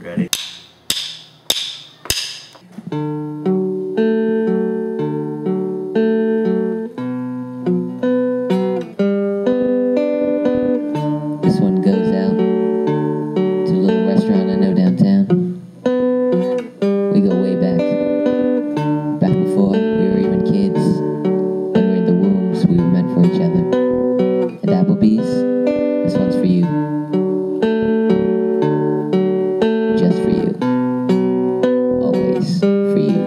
Ready? This one goes out to a little restaurant I know downtown. We go way back before we were even kids. When we were in the wombs, we were meant for each other. At Applebee's, this one's for you. Just for you. Always for you.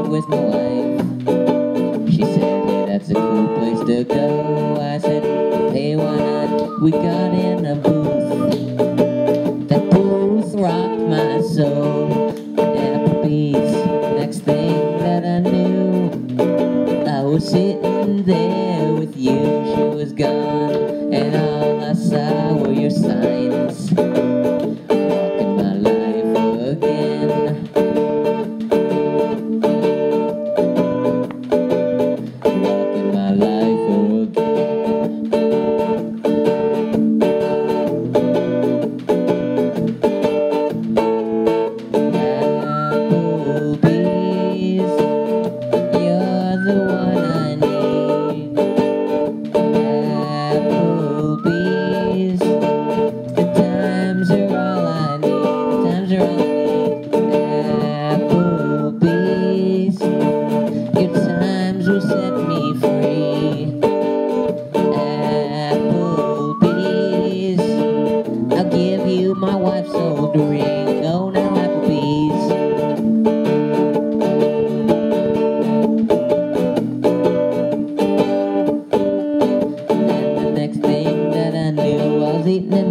With my wife, she said, "Hey, that's a cool place to go." I said, "Hey, why not?" We got in a booth. That booth rocked my soul. Applebee's. Next thing that I knew, I was sitting there with you. She was gone, and all I saw were your signs. Walking my life again. Set me free. Applebee's. I'll give you my wife's old ring. Oh, now Applebee's. And the next thing that I knew, I was eating